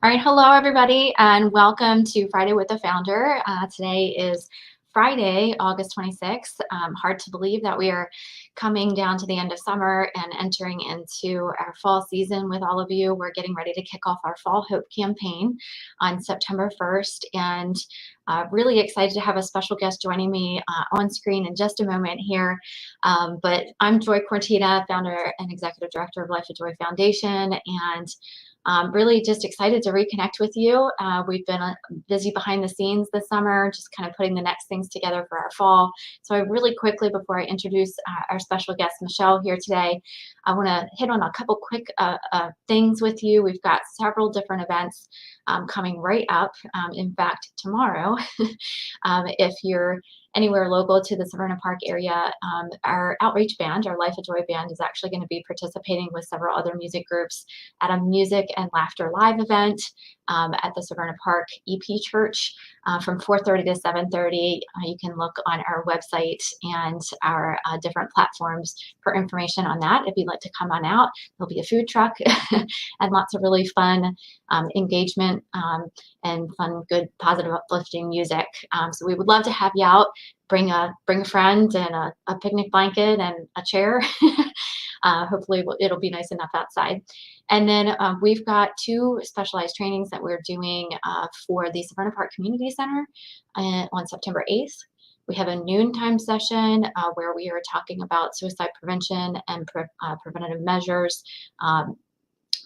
All right, hello everybody, and welcome to Friday with the Founder. Today is Friday, August 26th. Hard to believe that we are coming down to the end of summer and entering into our fall season with all of you. We're getting ready to kick off our Fall Hope campaign on September 1st, and really excited to have a special guest joining me on screen in just a moment here. But I'm Joy Cortina, founder and executive director of Life of Joy Foundation, and really just excited to reconnect with you. We've been busy behind the scenes this summer, just kind of putting the next things together for our fall. So I really quickly, before I introduce our special guest, Michelle, here today, I want to hit on a couple quick things with you. We've got several different events coming right up. In fact, tomorrow, if you're anywhere local to the Severna Park area, our outreach band, our Life of Joy band, is actually going to be participating with several other music groups at a Music and Laughter Live event at the Severna Park EP Church from 4:30 to 7:30. You can look on our website and our different platforms for information on that. If you'd like to come on out, there'll be a food truck and lots of really fun engagement and fun, good, positive, uplifting music. So we would love to have you out. Bring a friend and a picnic blanket and a chair. Hopefully it'll be nice enough outside. And then we've got two specialized trainings that we're doing for the Severna Park Community Center on September 8th. We have a noontime session where we are talking about suicide prevention and preventative measures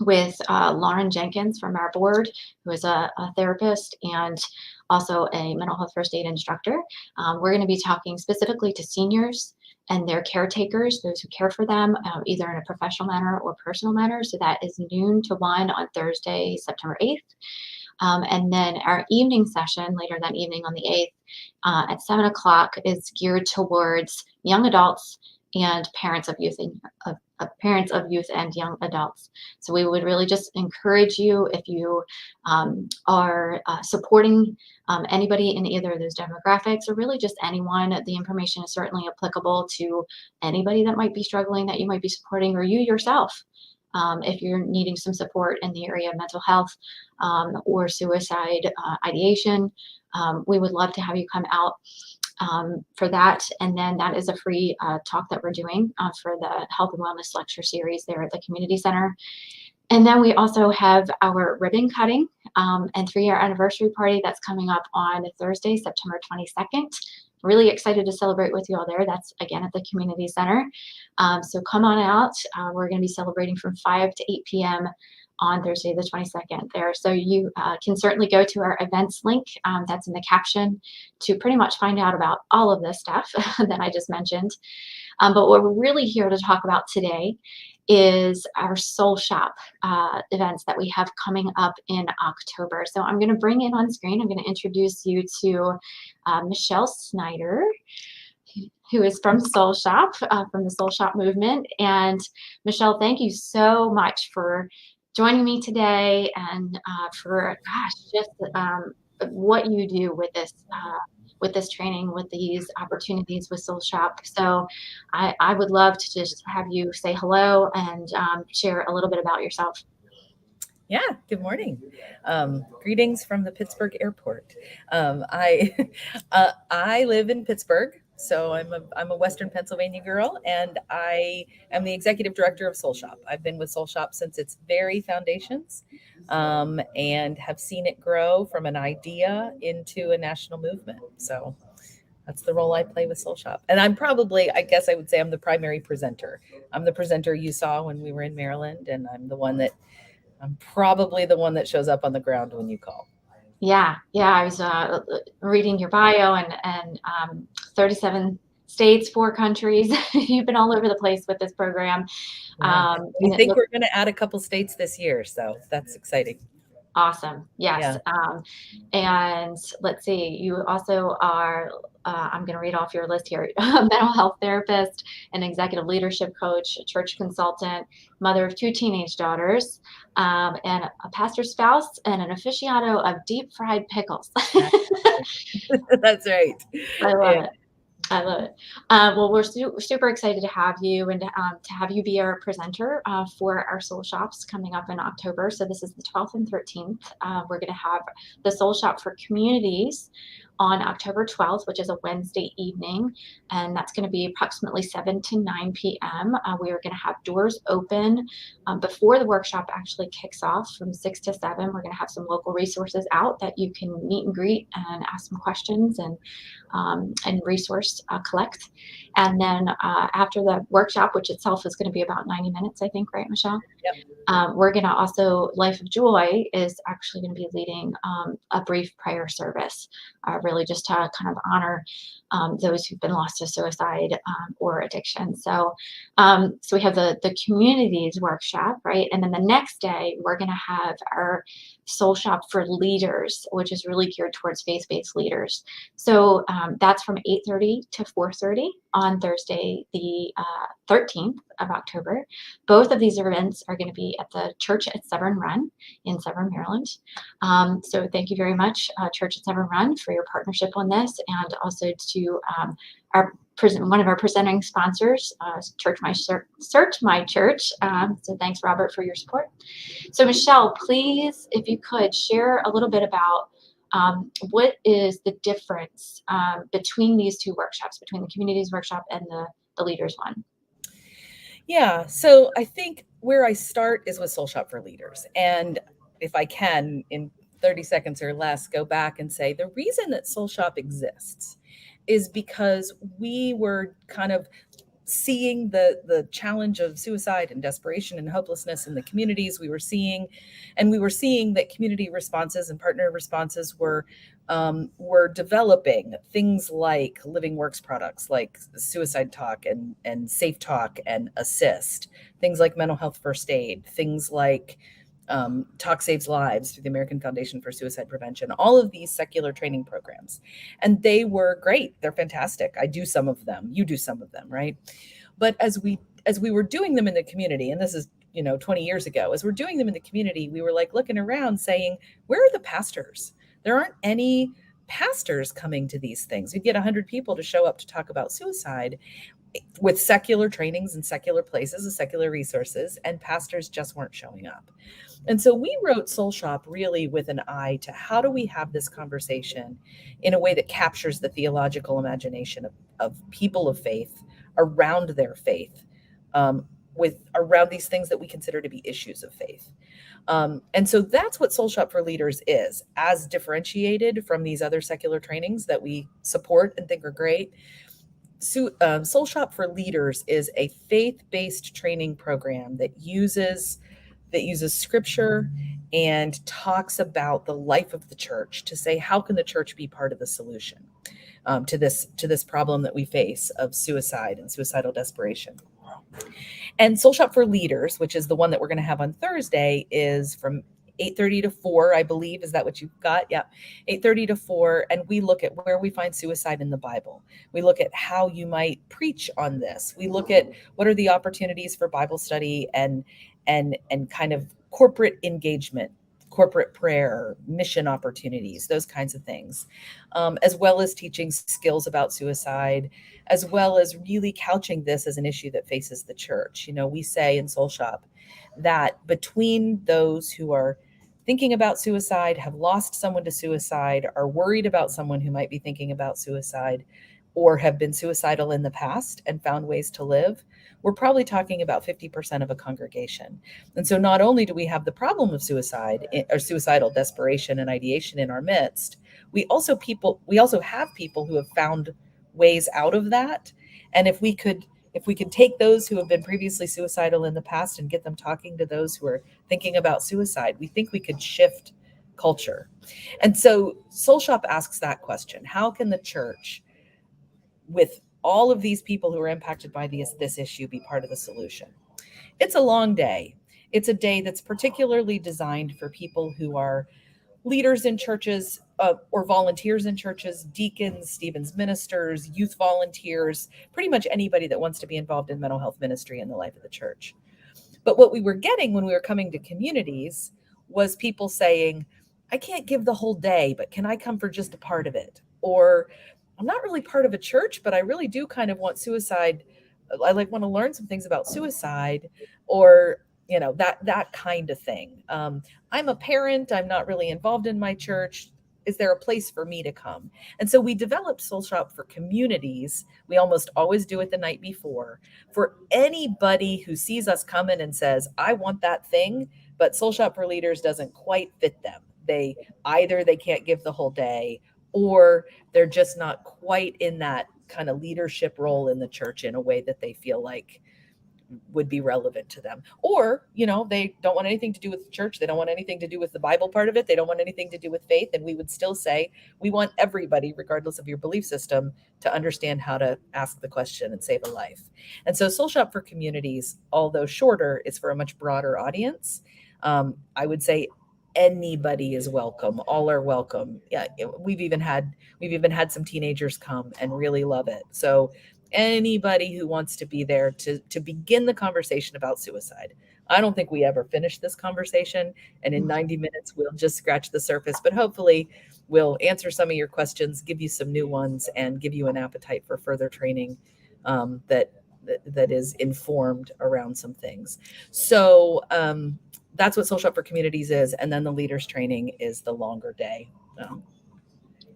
with Lauren Jenkins from our board, who is a therapist and also a mental health first aid instructor. We're going to be talking specifically to seniors and their caretakers, those who care for them, either in a professional manner or personal manner. So that is noon to 1 on Thursday, September 8th. And then our evening session later that evening on the 8th at 7 o'clock is geared towards young adults and parents of youth and young adults. So we would really just encourage you, if you are supporting anybody in either of those demographics, or really just anyone. The information is certainly applicable to anybody that might be struggling, that you might be supporting, or you yourself. If you're needing some support in the area of mental health or suicide ideation, we would love to have you come out for that. And then that is a free talk that we're doing for the Health and Wellness Lecture Series there at the Community Center. And then we also have our ribbon cutting and 3-year anniversary party that's coming up on Thursday, September 22nd. Really excited to celebrate with you all there. That's again at the Community Center. So come on out. We're going to be celebrating from 5 to 8 p.m. on Thursday the 22nd there. So you can certainly go to our events link that's in the caption to pretty much find out about all of this stuff that I just mentioned. But what we're really here to talk about today is our Soul Shop events that we have coming up in October. So I'm going to bring in on screen, I'm going to introduce you to Michelle Snyder, who is from Soul Shop, from the Soul Shop movement. And Michelle, thank you so much for joining me today and for, just what you do with this training, with these opportunities with Soul Shop. So I would love to just have you say hello and share a little bit about yourself. Yeah, good morning. Greetings from the Pittsburgh airport. I I live in Pittsburgh, so I'm a Western Pennsylvania girl, and I am the executive director of Soul Shop. I've been with Soul Shop since its very foundations, and have seen it grow from an idea into a national movement. So that's the role I play with Soul Shop. And I guess I would say I'm the primary presenter. I'm the presenter you saw when we were in Maryland, and I'm probably the one that shows up on the ground when you call. Yeah. I was reading your bio and 37 states, 4 countries. You've been all over the place with this program. Yeah. We think we're going to add a couple states this year, so that's exciting. Awesome. Yes. Yeah. And let's see, you also are, I'm going to read off your list here, a mental health therapist, an executive leadership coach, a church consultant, mother of 2 teenage daughters, and a pastor's spouse, and an aficionado of deep fried pickles. That's right. I love it. I love it. Well, we're super excited to have you and to have you be our presenter for our Soul Shops coming up in October. So this is the 12th and 13th. We're going to have the Soul Shop for Communities on October 12th, which is a Wednesday evening, and that's going to be approximately 7 to 9 p.m. We are going to have doors open before the workshop actually kicks off from 6 to 7. We're going to have some local resources out that you can meet and greet and ask some questions and resource collect. And then after the workshop, which itself is going to be about 90 minutes, I think, right, Michelle? Yep. We're going to also, Life of Joy is actually going to be leading a brief prayer service, really just to kind of honor those who've been lost to suicide or addiction. So we have the communities workshop, right? And then the next day, we're going to have our Soul Shop for Leaders, which is really geared towards faith-based leaders. So that's from 8:30 to 4:30 on Thursday, the 13th of October. Both of these events are going to be at the Church at Severn Run in Severn, Maryland. So thank you very much, Church at Severn Run, for your partnership on this, and also to one of our presenting sponsors, Search My Church. So thanks, Robert, for your support. So Michelle, please, if you could share a little bit about what is the difference between these two workshops, between the communities workshop and the leaders one? Yeah. So I think where I start is with Soul Shop for Leaders. And if I can, in 30 seconds or less, go back and say the reason that Soul Shop exists is because we were kind of seeing the challenge of suicide and desperation and hopelessness in the communities we were seeing, and we were seeing that community responses and partner responses were developing things like living works products like suicide talk and safe talk and assist, things like mental health first aid, things like Talk Saves Lives through the American Foundation for Suicide Prevention, all of these secular training programs. And they were great. They're fantastic. I do some of them. You do some of them, right? But as we were doing them in the community, and this is 20 years ago, as we're doing them in the community, we were like looking around saying, where are the pastors? There aren't any pastors coming to these things. We'd get 100 people to show up to talk about suicide with secular trainings and secular places and secular resources, and pastors just weren't showing up. And so we wrote Soul Shop really with an eye to how do we have this conversation in a way that captures the theological imagination of people of faith around their faith, with around these things that we consider to be issues of faith. And so that's what Soul Shop for Leaders is, as differentiated from these other secular trainings that we support and think are great. Soul Shop for Leaders is a faith-based training program that uses scripture and talks about the life of the church to say, how can the church be part of the solution to this problem that we face of suicide and suicidal desperation. And Soul Shop for Leaders, which is the one that we're going to have on Thursday, is from 8:30 to 4, I believe. Is that what you've got? Yeah. 8:30 to 4. And we look at where we find suicide in the Bible. We look at how you might preach on this. We look at what are the opportunities for Bible study and kind of corporate engagement, corporate prayer, mission opportunities, those kinds of things, as well as teaching skills about suicide, as well as really couching this as an issue that faces the church. We say in Soul Shop that between those who are thinking about suicide, have lost someone to suicide, are worried about someone who might be thinking about suicide, or have been suicidal in the past and found ways to live, we're probably talking about 50% of a congregation. And so not only do we have the problem of suicide or suicidal desperation and ideation in our midst, we also have people who have found ways out of that. And if we could take those who have been previously suicidal in the past and get them talking to those who are thinking about suicide, we think we could shift culture. And so Soul Shop asks that question: how can the church, with all of these people who are impacted by this issue, be part of the solution? It's a long day. It's a day that's particularly designed for people who are leaders in churches, or volunteers in churches, deacons, Stevens ministers, youth volunteers, pretty much anybody that wants to be involved in mental health ministry in the life of the church. But what we were getting when we were coming to communities was people saying, I can't give the whole day, but can I come for just a part of it? Or I'm not really part of a church, but I really do kind of want suicide. I like want to learn some things about suicide, or that kind of thing. I'm a parent. I'm not really involved in my church. Is there a place for me to come? And so we developed Soul Shop for communities. We almost always do it the night before, for anybody who sees us coming and says, I want that thing, but Soul Shop for Leaders doesn't quite fit them. They can't give the whole day, or they're just not quite in that kind of leadership role in the church in a way that they feel like would be relevant to them. Or, they don't want anything to do with the church. They don't want anything to do with the Bible part of it. They don't want anything to do with faith. And we would still say, we want everybody, regardless of your belief system, to understand how to ask the question and save a life. And so Soul Shop for Communities, although shorter, is for a much broader audience. I would say anybody is welcome. All are welcome. Yeah, we've even had some teenagers come and really love it. So anybody who wants to be there to begin the conversation about suicide. I don't think we ever finish this conversation, and in 90 minutes we'll just scratch the surface, but hopefully we'll answer some of your questions, give you some new ones, and give you an appetite for further training that is informed around some things. So that's what Soul Shop for Communities is, and then the leaders training is the longer day.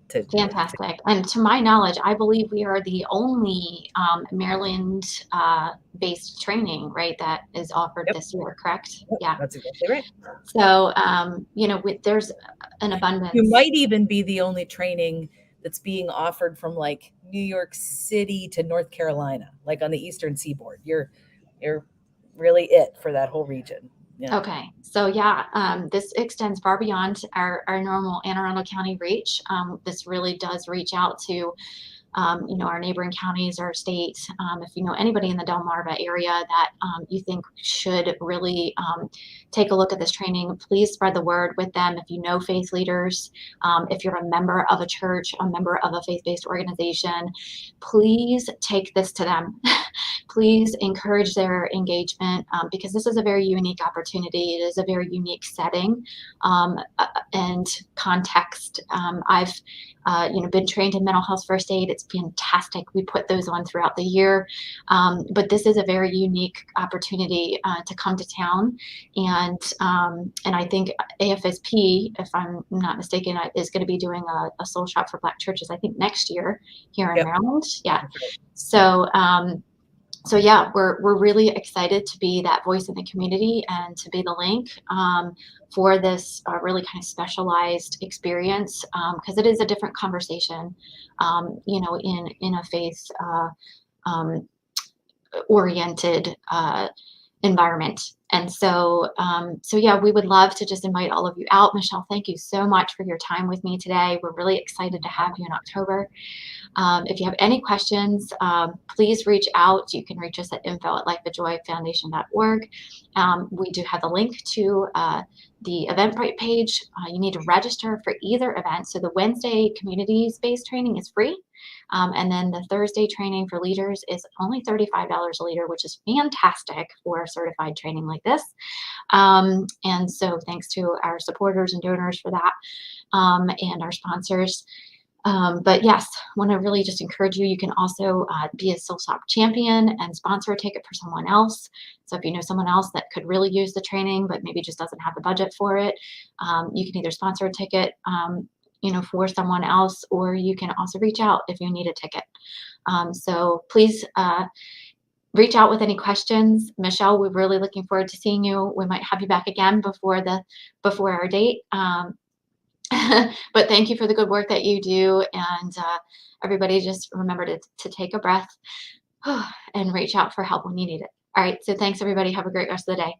To Fantastic. And to my knowledge, I believe we are the only Maryland-based training, right, that is offered Yep, this year, correct? yep, Yeah. that's exactly right. So, there's an You abundance. might even be the only training that's being offered from like New York City to North Carolina, like on the Eastern Seaboard. You're really it for that whole region. Yeah. Okay, so yeah, this extends far beyond our normal Anne Arundel County reach. This really does reach out to our neighboring counties, our state. If you know anybody in the Delmarva area that you think should really take a look at this training, please spread the word with them. If you know faith leaders, if you're a member of a church, a member of a faith-based organization, please take this to them. Please encourage their engagement because this is a very unique opportunity. It is a very unique setting and context. I've been trained in mental health first aid. It's fantastic. We put those on throughout the year. But this is a very unique opportunity to come to town. And I think AFSP, if I'm not mistaken, is going to be doing a soul shop for Black churches, I think next year here in Yep. Maryland. Yeah. So yeah, we're really excited to be that voice in the community and to be the link for this really kind of specialized experience because it is a different conversation, in a faith oriented environment. And so yeah, we would love to just invite all of you out. Michelle, thank you so much for your time with me today. We're really excited to have you in October. If you have any questions, please reach out. You can reach us at info@lifeofjoyfoundation.org. We do have the link to the Eventbrite page. You need to register for either event. So the Wednesday communities-based training is free. And then the Thursday training for leaders is only $35 a leader, which is fantastic for certified training like this. And so thanks to our supporters and donors for that and our sponsors. But yes, want to really just encourage you. You can also be a Soul Shop champion and sponsor a ticket for someone else. So if you know someone else that could really use the training, but maybe just doesn't have the budget for it, you can either sponsor a ticket, for someone else, or you can also reach out if you need a ticket. So please reach out with any questions. Michelle, we're really looking forward to seeing you. We might have you back again before our date. But thank you for the good work that you do. And everybody just remember to take a breath and reach out for help when you need it. All right. So thanks, everybody. Have a great rest of the day.